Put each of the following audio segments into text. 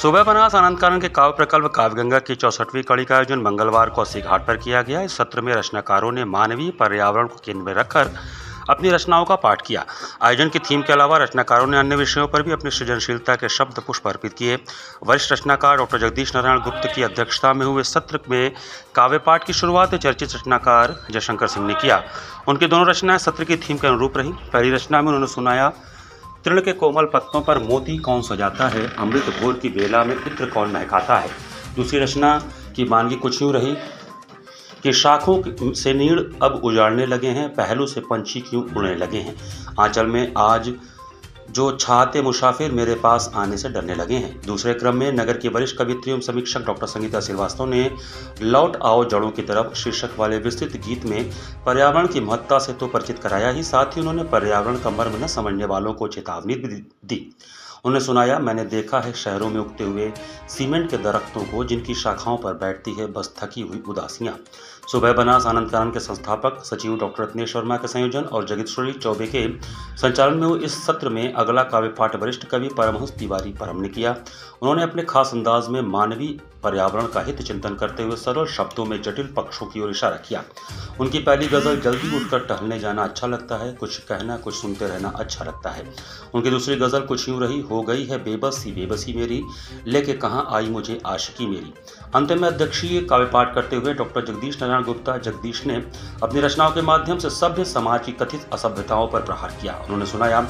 सुबह बनास आनंद कानन के काव्य प्रकल्प काव्यगंगा की 64वीं कड़ी का आयोजन मंगलवार को अस्सी घाट पर किया गया। इस सत्र में रचनाकारों ने मानवीय पर्यावरण को केंद्र में रखकर अपनी रचनाओं का पाठ किया। आयोजन की थीम के अलावा रचनाकारों ने अन्य विषयों पर भी अपनी सृजनशीलता के शब्द पुष्प अर्पित किए। वरिष्ठ रचनाकार डॉक्टर जगदीश नारायण गुप्त की अध्यक्षता में हुए सत्र में काव्य पाठ की शुरुआत चर्चित रचनाकार जयशंकर सिंह ने किया। उनकी दोनों रचनाएं सत्र की थीम के अनुरूप रही। पहली रचना में उन्होंने सुनाया, तृण के कोमल पत्तों पर मोती कौन सजाता है, अमृत भोर की बेला में इत्र कौन महकाता है। दूसरी रचना की मानगी कुछ यूँ रही कि शाखों से नीड़ अब उजाड़ने लगे हैं, पहलू से पंछी क्यों उड़ने लगे हैं, आंचल में आज जो छाते मुसाफिर मेरे पास आने से डरने लगे हैं। दूसरे क्रम में नगर की वरिष्ठ कवित्री एवं समीक्षक डॉक्टर संगीता श्रीवास्तव ने लौट आओ जड़ों की तरफ शीर्षक वाले विस्तृत गीत में पर्यावरण की महत्ता से तो परिचित कराया ही, साथ ही उन्होंने पर्यावरण का मर्म न समझने वालों को चेतावनी भी दी। उन्होंने सुनाया, मैंने देखा है शहरों में उगते हुए सीमेंट के दरख्तों को, जिनकी शाखाओं पर बैठती है बस थकी हुई उदासियां। सुबह बनास आनंद कानन के संस्थापक सचिव डॉक्टर रत्नेश वर्मा के संयोजन और जगदीश्वरी चौबे के संचालन में हुए इस सत्र में अगला काव्य पाठ वरिष्ठ कवि परमहंस तिवारी परम ने किया। उन्होंने अपने खास अंदाज में मानवीय पर्यावरण का हित चिंतन करते हुए सरल शब्दों में जटिल पक्षों की ओर इशारा किया। उनकी पहली गजल जल्दी उठकर टहलने जाना अच्छा लगता है, कुछ कहना कुछ सुनते रहना अच्छा लगता है। उनकी दूसरी गजल कुछ यूँ रही, हो गई है बेबसी बेबसी मेरी, लेके कहाँ आई मुझे आशिकी मेरी। अंत में अध्यक्षीय काव्य पाठ करते हुए डॉक्टर जगदीश नारायण गुप्ता जगदीश ने अपनी रचनाओं के माध्यम से सभ्य समाज की कथित असभ्यताओं पर प्रहार किया। उन्होंने सुनाया,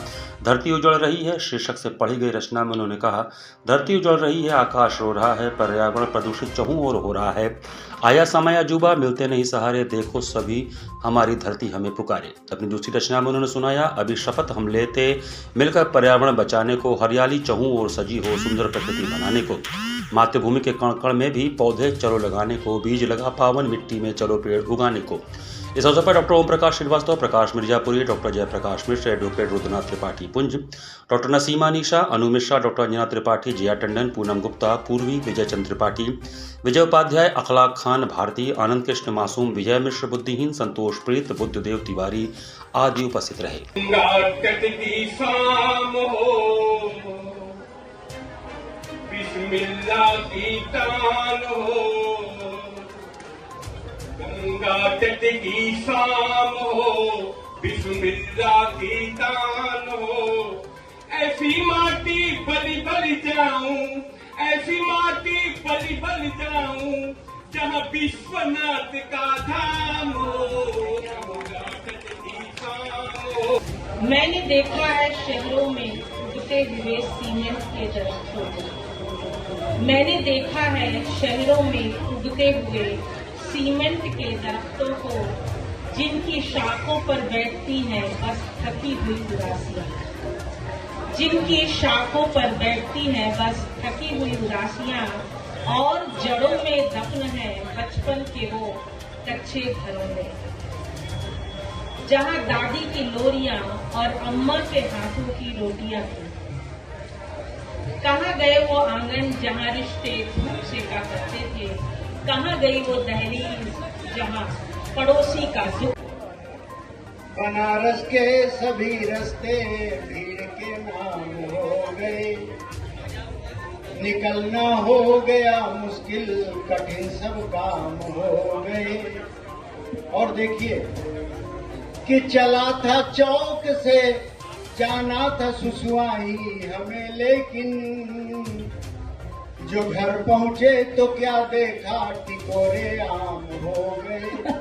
धरती उजड़ रही है। शीर्षक से पढ़ी गई रचना में उन्होंने कहा, धरती उजड़ रही है, आकाश रो रहा है, पर्यावरण प्रदूषित चहुं ओर हो रहा है, आया समय अजूबा, मिलते नहीं सहारे, देखो सभी हमारी धरती हमें पुकारे। अपनी दूसरी रचना में उन्होंने सुनाया, अभी शपथ हम लेते मिलकर पर्यावरण बचाने को, हरियाली चहुं ओर सजी हो सुंदर प्रकृति बनाने को, मातृभूमि के कण कण में भी पौधे चलो लगाने को, बीज लगा पावन मिट्टी में चलो पेड़ उगाने को। इस अवसर पर डॉक्टर ओम प्रकाश श्रीवास्तव, प्रकाश मिर्जापुरी, डॉक्टर जयप्रकाश मिश्र, एडवोकेट रुद्रनाथ त्रिपाठी पुंज, डॉक्टर नसीमा निशा, अनु मिश्रा, डॉक्टर अंजना त्रिपाठी, जया टंडन, पूनम गुप्ता, पूर्वी, विजय चंद्र त्रिपाठी, विजय उपाध्याय, अखलाक खान भारती, आनंद कृष्ण मासूम, विजय मिश्र बुद्धिहीन, संतोष प्रीत, बुद्धदेव तिवारी आदि उपस्थित रहे। गंगा तट की शाम हो, बिस्मिल्लाह की तान हो, ऐसी माटी बलि बलि जाऊं, ऐसी माटी बलि बलि जाऊं, जहाँ विश्वनाथ का धाम हो, गंगा तट की शाम हो। मैंने देखा है शहरों में उगते हुए सीमेंट के दरख्तों को, मैंने देखा है शहरों में उगते हुए सीमेंट के दरख्तों को, जिनकी शाखों पर बैठती हैं बस थकी हुई उदासियां, जिनकी शाखों पर बैठती हैं बस थकी हुई उदासियां, और जड़ों में दफन है बचपन के वो कच्चे घरों में, जहां दादी की लोरियां और अम्मा के हाथों की रोटियां थी। कहाँ गए वो आंगन जहाँ रिश्ते धूप सेका करते थे, कहाँ गई वो दहलीज जहाँ पड़ोसी का दुख। बनारस के सभी रास्ते भीड़ के नाम हो गए, निकलना हो गया मुश्किल, कठिन सब काम हो गए। और देखिए कि चला था चौक से, जाना था सुसुआई हमें, लेकिन जो घर पहुंचे तो क्या देखा, टिकोरे आम हो गए।